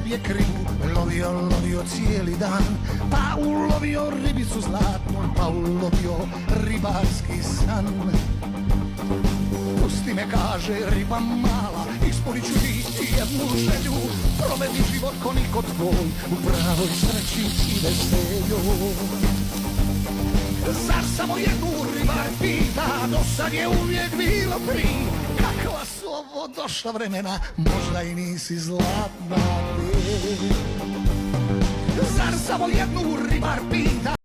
dobije krivu, lovio cijeli dan, pa ulovio ribicu zlatnu, pa ulovio ribarski san. Pusti me, kaže riba mala, ispunit ću ti jednu želju, provedi život ko niko tvoj, u pravoj sreći i veselju. Zar samo jednu ribar pita, do sad je uvijek bilo pri, kakva su ovo došla vremena, možda i nisi zlatna ti. Zar samo jednu ribar pita,